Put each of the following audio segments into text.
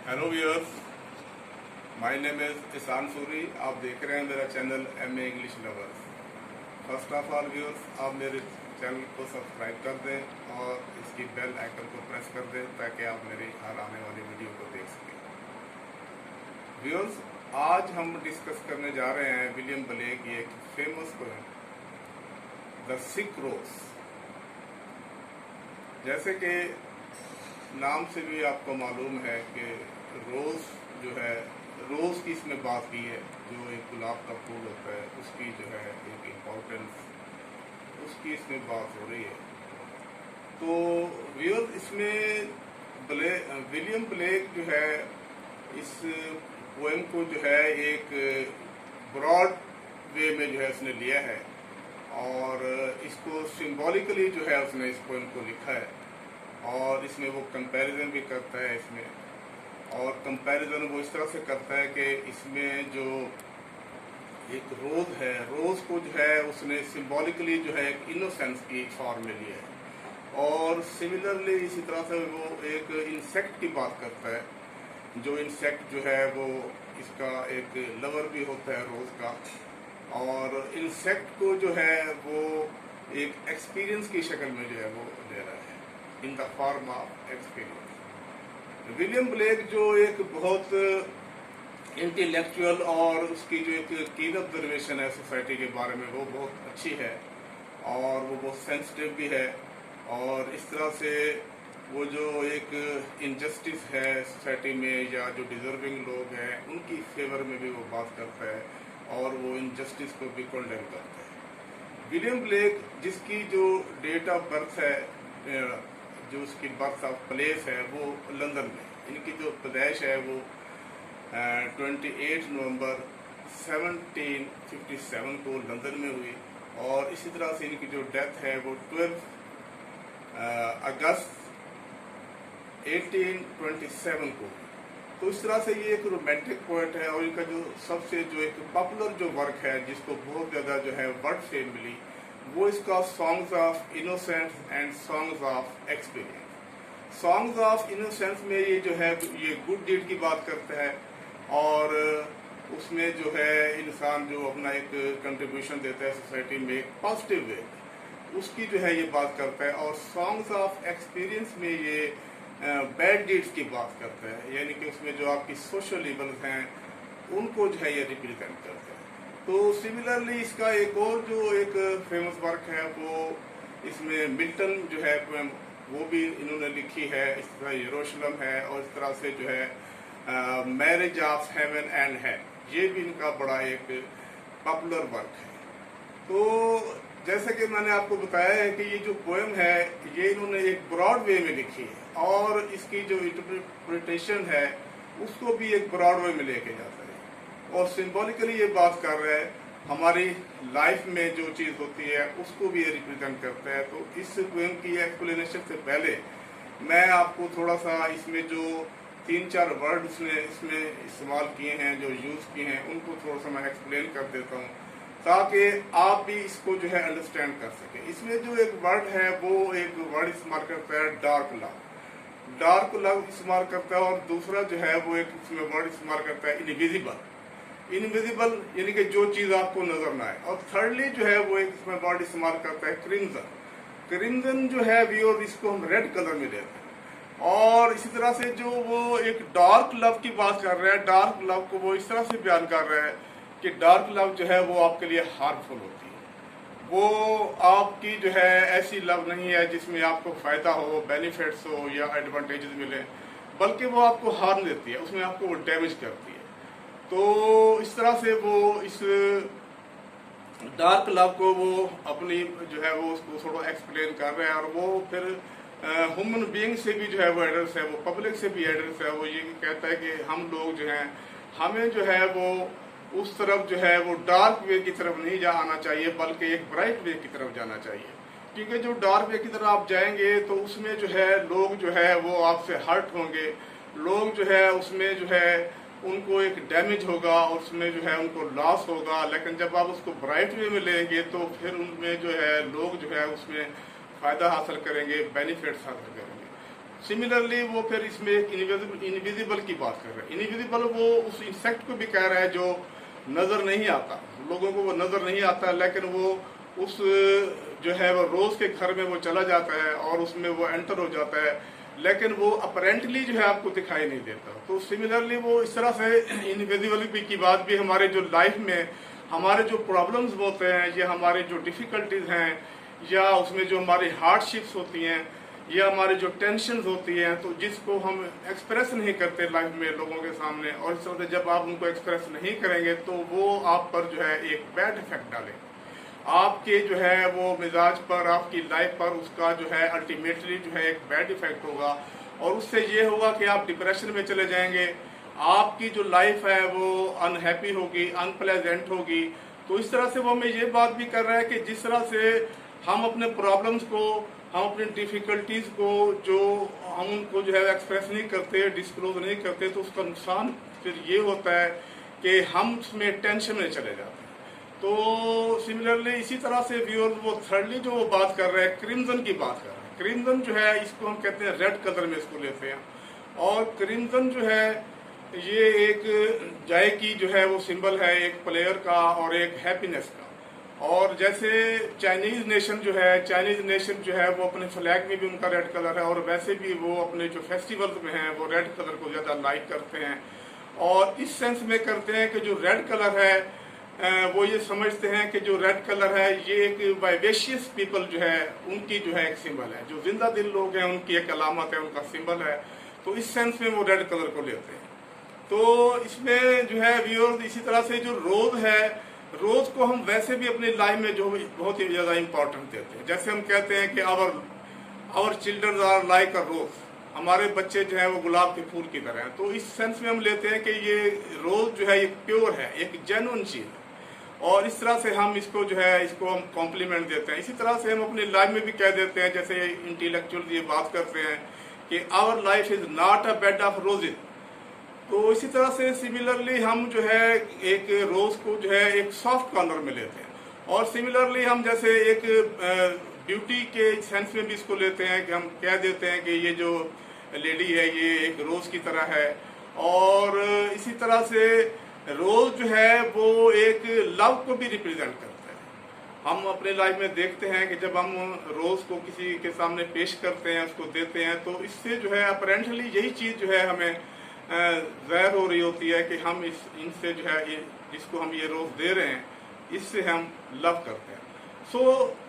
Hello viewers, my name is Isan Suri. आप देख रहे हैं मेरा channel M A English lovers. First of all viewers, आप मेरे चैनल को सब्सक्राइब कर दें और इसकी बेल आइकन को प्रेस कर दें ताकि आप मेरी हर आने वाली वीडियो को देख सकें। व्यूअर्स, आज हम डिस्कस करने जा रहे हैं विलियम ब्लेक की एक फेमस पोएम द सिक रोज। जैसे कि नाम से भी आपको मालूम है कि रोज़ जो है, रोज़ की इसमें बात की है, जो एक गुलाब का फूल होता है उसकी जो है एक इम्पोर्टेंस, उसकी इसमें बात हो रही है। तो व्यूअर, इसमें विलियम ब्लेक जो है इस पोएम को जो है एक ब्रॉड वे में जो है उसने लिया है और इसको सिंबॉलिकली जो है उसने इस पोएम को लिखा है और इसमें वो कंपैरिजन भी करता है इसमें। और कंपैरिजन वो इस तरह से करता है कि इसमें जो एक रोज़ है, रोज़ को जो है उसने सिंबॉलिकली जो है एक इनोसेंस की फॉर्म में लिया है। और सिमिलरली इसी तरह से वो एक इंसेक्ट की बात करता है, जो इंसेक्ट जो है वो इसका एक लवर भी होता है रोज़ का, और इंसेक्ट को जो है वो एक एक्सपीरियंस की शक्ल में जो है वो दे रहा है, in the form of experience. William Blake जो एक बहुत इंटेलेक्चुअल और उसकी जो एक कीन ऑब्जर्वेशन है सोसाइटी के बारे में वो बहुत अच्छी है और वो बहुत सेंसिटिव भी है। और इस तरह से वो जो एक इनजस्टिस है सोसाइटी में या जो डिजर्विंग लोग हैं उनकी फेवर में भी वो बात करता है और वो इनजस्टिस को भी कंडेम करता है। विलियम ब्लेक जिसकी जो डेट ऑफ बर्थ है, जो उसकी बर्थ ऑफ प्लेस है वो लंदन में, इनकी जो पैदाइश है वो 28 नवंबर 1757 को लंदन में हुई और इसी तरह से इनकी जो डेथ है वो 12 अगस्त 1827 को। तो इस तरह से ये एक रोमांटिक पोएट है और इनका जो सबसे जो एक पॉपुलर जो वर्क है जिसको बहुत ज़्यादा जो है वर्ड फेम मिली वो इसका songs of innocence and songs of experience. Songs of innocence में ये जो है ये गुड डीड की बात करता है और उसमें जो है इंसान जो अपना एक कंट्रीब्यूशन देता है सोसाइटी में एक पॉजिटिव वे, उसकी जो है ये बात करता है। और सॉन्ग्स ऑफ एक्सपीरियंस में ये बैड डीड्स की बात करता है, यानी कि उसमें जो आपकी सोशल इवल्स हैं उनको जो है ये रिप्रेजेंट करता है। तो सिमिलरली इसका एक और जो एक फेमस वर्क है वो इसमें मिल्टन जो है वो भी इन्होंने लिखी है, इस तरह यरूशलेम है और इस तरह से जो है marriage of heaven and hell, ये भी इनका बड़ा एक पॉपुलर वर्क है। तो जैसे कि मैंने आपको बताया है कि ये जो पोएम है ये इन्होंने एक ब्रॉड वे में लिखी है और इसकी जो इंटरप्रिटेशन है उसको भी एक ब्रॉड वे में लेके जाता है और सिंबॉलिकली ये बात कर रहा है हमारी लाइफ में जो चीज़ होती है उसको भी ये रिप्रेजेंट करता है। तो इस पोएम की एक्सप्लेनेशन से पहले मैं आपको थोड़ा सा इसमें जो 3-4 वर्ड उसने इसमें इस्तेमाल किए हैं, जो यूज़ किए हैं, उनको थोड़ा सा मैं एक्सप्लेन कर देता हूँ ताकि आप भी इसको जो है अंडरस्टैंड कर सके। इसमें जो एक वर्ड है वो एक वर्ड इस्तेमाल करता है डार्क लव, डार्क लव इस्तेमाल करता है और दूसरा जो है वो एक इसमें वर्ड इस्तेमाल करता है इनविजिबल, इनविजिबल यानी कि जो चीज़ आपको नजर ना आए। और थर्डली जो है वो एक इसमें वर्ड इस्तेमाल करता है क्रिम्जन। क्रिम्जन जो है भी और इसको हम रेड कलर में लेते हैं। और इसी तरह से जो वो एक डार्क लव की बात कर रहा है, डार्क लव को वो इस तरह से बयान कर रहा है कि डार्क लव जो है वो आपके लिए हार्मफुल होती है, वो आपकी जो है ऐसी लव नहीं है जिसमें आपको फ़ायदा हो, बेनिफिट्स हो या एडवांटेजेस मिले, बल्कि वो आपको हार्म देती है, उसमें आपको वो डैमेज करती है। तो इस तरह से वो इस डार्क लव को वो अपनी जो है वो उसको थोड़ा एक्सप्लेन कर रहे हैं और वो फिर ह्यूमन बीइंग से भी जो है वो एड्रेस है, वो पब्लिक से भी एड्रेस है। वो ये कहता है कि हम लोग जो हैं हमें जो है वो उस तरफ जो है वो डार्क वे की तरफ नहीं आना चाहिए बल्कि एक ब्राइट वे की तरफ जाना चाहिए, क्योंकि जो डार्क वे की तरफ आप जाएंगे तो उसमें जो है लोग जो है वो आपसे हर्ट होंगे, लोग जो है उसमें जो है उनको एक डैमेज होगा और उसमें जो है उनको लॉस होगा। लेकिन जब आप उसको ब्राइट वे में लेंगे तो फिर उनमें जो है लोग जो है उसमें फ़ायदा हासिल करेंगे, बेनिफिट्स हासिल करेंगे। सिमिलरली वो फिर इसमें एक इनविजिबल की बात कर रहे हैं। इनविजिबल वो उस इंसेक्ट को भी कह रहा है जो नजर नहीं आता, लोगों को वो नजर नहीं आता, लेकिन वो उस जो है वो रोज के घर में वो चला जाता है और उसमें वो एंटर हो जाता है, लेकिन वो अपरेंटली जो है आपको दिखाई नहीं देता। तो सिमिलरली वो इस तरह से इनविजिबल की बात भी हमारे जो लाइफ में हमारे जो प्रॉब्लम्स होते हैं या हमारे जो डिफिकल्टीज हैं या उसमें जो हमारी हार्डशिप्स होती हैं या हमारी जो टेंशन होती हैं, तो जिसको हम एक्सप्रेस नहीं करते लाइफ में लोगों के सामने, और इस तरह से जब आप उनको एक्सप्रेस नहीं करेंगे तो वो आप पर जो है एक बैड इफेक्ट डाले, आपके जो है वो मिजाज पर, आपकी लाइफ पर उसका जो है अल्टीमेटली जो है एक बैड इफेक्ट होगा। और उससे ये होगा कि आप डिप्रेशन में चले जाएंगे, आपकी जो लाइफ है वो अनहैप्पी होगी, अनप्लेजेंट होगी। तो इस तरह से वो हमें ये बात भी कर रहा है कि जिस तरह से हम अपने प्रॉब्लम्स को, हम अपनी डिफिकल्टीज को जो हम उनको जो है एक्सप्रेस नहीं करते, डिस्क्लोज नहीं करते, तो उसका नुकसान फिर ये होता है कि हम उसमें टेंशन में चले जाते हैं। तो सिमिलरली इसी तरह से व्यूअर्स वो थर्डली जो वो बात कर रहे हैं, क्रिम्जन की बात कर रहे हैं। क्रिम्जन जो है इसको हम कहते हैं रेड कलर में इसको लेते हैं, और क्रिम्जन जो है ये एक जय की जो है वो सिंबल है, एक प्लेयर का और एक हैप्पीनेस का। और जैसे चाइनीज नेशन जो है, चाइनीज नेशन जो है वो अपने फ्लैग में भी उनका रेड कलर है, और वैसे भी वो अपने जो फेस्टिवल्स में हैं वो रेड कलर को ज़्यादा लाइक करते हैं। और इस सेंस में करते हैं कि जो रेड कलर है वो ये समझते हैं कि जो रेड कलर है ये एक वाइवेशियस पीपल जो है उनकी जो है एक सिंबल है, जो जिंदा दिल लोग हैं उनकी एक अलामत है, उनका सिंबल है। तो इस सेंस में वो रेड कलर को लेते हैं। तो इसमें जो है व्यूअर्स इसी तरह से जो रोज है, रोज को हम वैसे भी अपनी लाइफ में जो बहुत ही ज्यादा इंपॉर्टेंट देते हैं। जैसे हम कहते हैं कि our children are like a rose, हमारे बच्चे जो है वो गुलाब के फूल की तरह हैं। तो इस सेंस में हम लेते हैं कि ये रोज जो है एक प्योर है, एक जेन्युइन चीज है, और इस तरह से हम इसको जो है इसको हम कॉम्प्लीमेंट देते हैं। इसी तरह से हम अपनी लाइफ में भी कह देते हैं, जैसे इंटेलेक्चुअल ये बात करते हैं कि our life is not a bed of roses. तो इसी तरह से सिमिलरली हम जो है एक रोज को जो है एक सॉफ्ट कॉर्नर में लेते हैं, और सिमिलरली हम जैसे एक ब्यूटी के सेंस में भी इसको लेते हैं कि हम कह देते हैं कि ये जो लेडी है ये एक रोज की तरह है। और इसी तरह से रोज जो है वो एक लव को भी रिप्रेजेंट करता है। हम अपने लाइफ में देखते हैं कि जब हम रोज को किसी के सामने पेश करते हैं, उसको देते हैं, तो इससे जो है अपेरेंटली यही चीज जो है हमें ज़ाहिर हो रही होती है कि हम इनसे जो है जिसको हम ये रोज दे रहे हैं इससे हम लव करते हैं। सो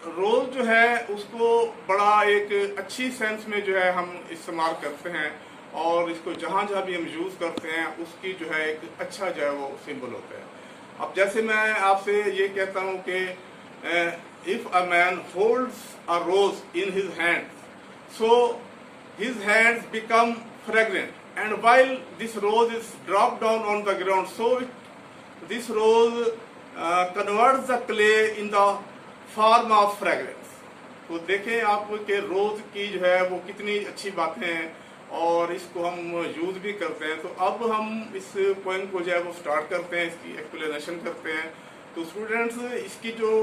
रोज जो है उसको बड़ा एक अच्छी सेंस में जो है हम इस्तेमाल करते हैं, और इसको जहाँ जहाँ भी हम यूज करते हैं उसकी जो है एक अच्छा जो है वो सिंबल होता है। अब जैसे मैं आपसे ये कहता हूँ कि if a man holds a rose in his hand, so his hands become fragrant, and while this rose is dropped down on the ground, so this rose converts the clay in the form of fragrance। तो देखें आप कि रोज की जो है वो कितनी अच्छी बातें हैं, और इसको हम यूज भी करते हैं। तो अब हम इस पोएम को जो है वो स्टार्ट करते हैं, इसकी एक्सप्लेनेशन करते हैं। तो स्टूडेंट्स इसकी जो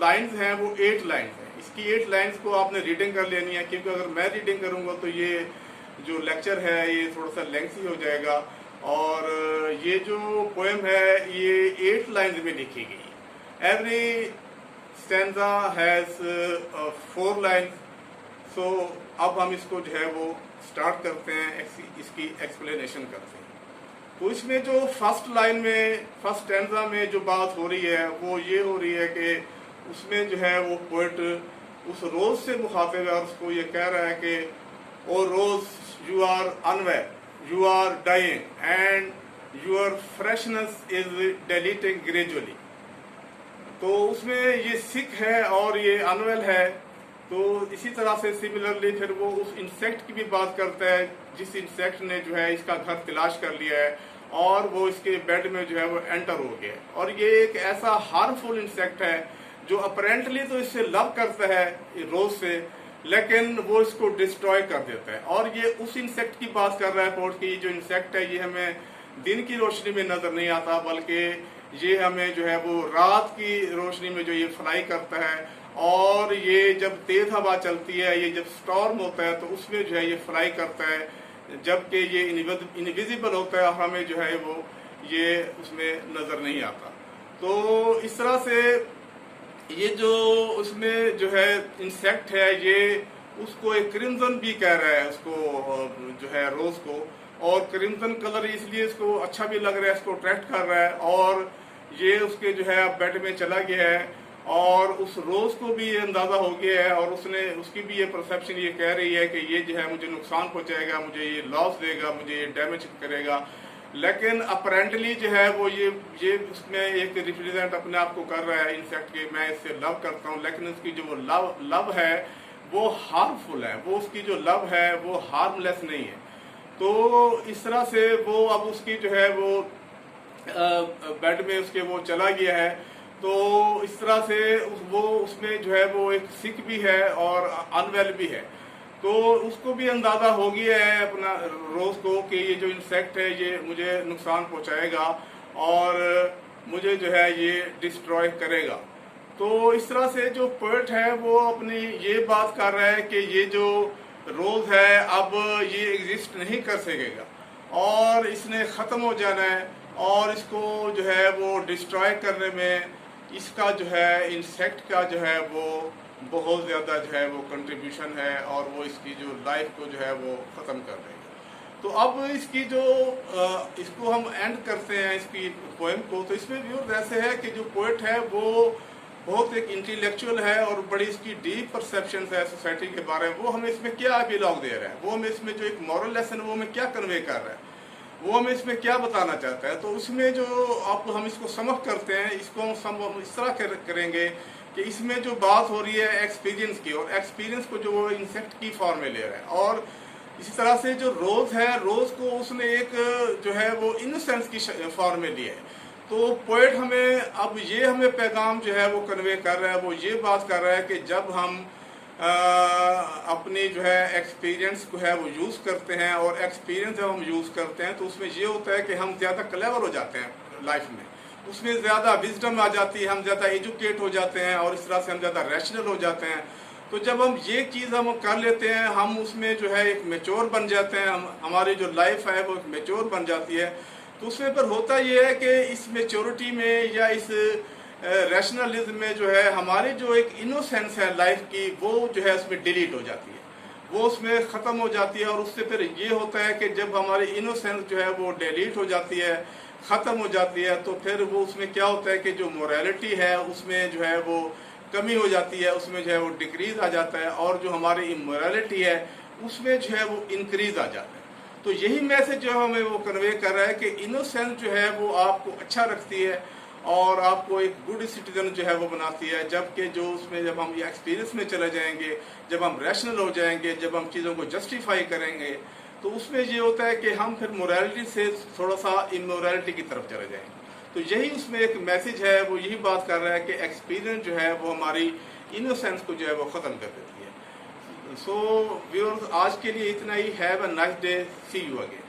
लाइंस हैं वो 8 लाइंस हैं। इसकी 8 लाइंस को आपने रीडिंग कर लेनी है, क्योंकि अगर मैं रीडिंग करूंगा तो ये जो लेक्चर है ये थोड़ा सा लेंथी हो जाएगा। और ये जो पोएम है ये 8 लाइंस में लिखी गई। Every stanza has 4 lines. So अब हम इसको जो है वो स्टार्ट करते हैं, इसकी एक्सप्लेनेशन करते हैं। तो इसमें जो फर्स्ट लाइन में, फर्स्ट स्टैंजा में जो बात हो रही है वो ये हो रही है कि उसमें जो है वो पोएट उस रोज से मुखातिब है, और उसको ये कह रहा है कि ओ रोज, you are unwell, you are dying, and your freshness is diluting gradually। तो उसमें ये सिक है और ये अनवेल है। तो इसी तरह से सिमिलरली फिर वो उस इंसेक्ट की भी बात करता है, जिस इंसेक्ट ने जो है इसका घर तलाश कर लिया है और वो इसके बेड में जो है वो एंटर हो गया। और ये एक ऐसा हार्मफुल इंसेक्ट है जो अपेरेंटली तो इससे लव करता है रोज से, लेकिन वो इसको डिस्ट्रॉय कर देता है। और ये उस इंसेक्ट की बात कर रहा है पोर्ट की, जो इंसेक्ट है ये हमें दिन की रोशनी में नजर नहीं आता, बल्कि ये हमें जो है वो रात की रोशनी में जो ये फ्लाई करता है। اور یہ جب تیز ہوا چلتی ہے، یہ جب سٹارم ہوتا ہے تو اس میں جو ہے یہ فلائی کرتا ہے، جبکہ یہ انویزیبل ہوتا ہے اور ہمیں جو ہے وہ یہ اس میں نظر نہیں آتا۔ تو اس طرح سے یہ جو اس میں جو ہے انسیکٹ ہے، یہ اس کو ایک کرمزن بھی کہہ رہا ہے، اس کو جو ہے روز کو، اور کرمزن کلر اس لیے اس کو اچھا بھی لگ رہا ہے، اس کو اٹریکٹ کر رہا ہے، اور یہ اس کے جو ہے بیڈ میں چلا گیا ہے، اور اس روز کو بھی یہ اندازہ ہو گیا ہے، اور اس کی بھی یہ پرسیپشن یہ کہہ رہی ہے کہ یہ جو ہے مجھے نقصان پہنچائے گا، مجھے یہ لاس دے گا، مجھے یہ ڈیمیج کرے گا۔ لیکن اپرینٹلی جو ہے وہ یہ اس میں ایک ریپریزنٹ اپنے آپ کو کر رہا ہے انسیکٹ کہ میں اس سے لو کرتا ہوں، لیکن اس کی جو وہ لو ہے وہ ہارمفل ہے، وہ اس کی جو لو ہے وہ ہارم لیس نہیں ہے۔ تو اس طرح سے وہ اب اس کی جو ہے وہ بیڈ میں اس کے وہ چلا گیا ہے، تو اس طرح سے وہ اس میں جو ہے وہ ایک سک بھی ہے اور ان ویل بھی ہے۔ تو اس کو بھی اندازہ ہو گیا ہے اپنا روز کو کہ یہ جو انسیکٹ ہے یہ مجھے نقصان پہنچائے گا اور مجھے جو ہے یہ ڈسٹروائے کرے گا۔ تو اس طرح سے جو پوئٹ ہے وہ اپنی یہ بات کر رہا ہے کہ یہ جو روز ہے اب یہ ایگزسٹ نہیں کر سکے گا اور اس نے ختم ہو جانا ہے، اور اس کو جو ہے وہ ڈسٹروائے کرنے میں اس کا جو ہے انسیکٹ کا جو ہے وہ بہت زیادہ جو ہے وہ کنٹریبیوشن ہے، اور وہ اس کی جو لائف کو جو ہے وہ ختم کر دے گا۔ تو اب اس کی جو اس کو ہم اینڈ کرتے ہیں اس کی پوئم کو، تو اس میں ویور ایسے ہے کہ جو پوئٹ ہے وہ بہت ایک انٹیلیکچوئل ہے اور بڑی اس کی ڈیپ پرسیپشنز ہے سوسائٹی کے بارے میں، وہ ہمیں اس میں کیا ایپیلاگ دے رہا ہے، وہ ہمیں اس میں جو ایک مورل لیسن وہ ہمیں کیا کنوے کر رہا ہے، وہ ہمیں اس میں کیا بتانا چاہتا ہے۔ تو اس میں جو ہم اس کو سمجھ کرتے ہیں، اس کو ہم اس طرح کریں گے کہ اس میں جو بات ہو رہی ہے ایکسپیرینس کی، اور ایکسپیرینس کو جو وہ انسیکٹ کی فارم میں لے رہا ہے، اور اسی طرح سے جو روز ہے، روز کو اس نے ایک جو ہے وہ انوسینس کی فارم میں لیا ہے۔ تو پوئٹ ہمیں اب یہ ہمیں پیغام جو ہے وہ کنوے کر رہا ہے، وہ یہ بات کر رہا ہے کہ جب ہم اپنی جو ہے ایکسپیرینس کو ہے وہ یوز کرتے ہیں، اور ایکسپیرینس جب ہم یوز کرتے ہیں تو اس میں یہ ہوتا ہے کہ ہم زیادہ کلیور ہو جاتے ہیں لائف میں، اس میں زیادہ وزڈم آ جاتی ہے، ہم زیادہ ایجوکیٹ ہو جاتے ہیں، اور اس طرح سے ہم زیادہ ریشنل ہو جاتے ہیں۔ تو جب ہم یہ چیز ہم کر لیتے ہیں، ہم اس میں جو ہے ایک میچور بن جاتے ہیں، ہماری جو لائف ہے وہ ایک میچور بن جاتی ہے۔ تو اس میں پر ہوتا یہ ہے کہ اس میچورٹی میں یا اس ریشنلزم میں جو ہے ہماری جو ایک انوسینس ہے لائف کی، وہ جو ہے اس میں ڈیلیٹ ہو جاتی ہے، وہ اس میں ختم ہو جاتی ہے۔ اور اس سے پھر یہ ہوتا ہے کہ جب ہماری انوسینس جو ہے وہ ڈیلیٹ ہو جاتی ہے، ختم ہو جاتی ہے، تو پھر وہ اس میں کیا ہوتا ہے کہ جو موریلٹی ہے اس میں جو ہے وہ کمی ہو جاتی ہے، اس میں جو ہے وہ ڈکریز آ جاتا ہے، اور جو ہماری امورالٹی ہے اس میں جو ہے وہ انکریز آ جاتا ہے۔ تو یہی میسج جو ہمیں وہ کنوے کر رہا ہے کہ انوسینس جو ہے وہ آپ کو اچھا رکھتی ہے اور آپ کو ایک گڈ سٹیزن جو ہے وہ بناتی ہے، جبکہ جو اس میں جب ہم یہ ایکسپیرینس میں چلے جائیں گے، جب ہم ریشنل ہو جائیں گے، جب ہم چیزوں کو جسٹیفائی کریں گے، تو اس میں یہ ہوتا ہے کہ ہم پھر موریلٹی سے تھوڑا سا امورالٹی کی طرف چلے جائیں گے۔ تو یہی اس میں ایک میسج ہے، وہ یہی بات کر رہا ہے کہ ایکسپیرینس جو ہے وہ ہماری انوسینس کو جو ہے وہ ختم کر دیتی ہے۔ سو ویورز، آج کے لیے اتنا ہی۔ Have a nice day, see you again.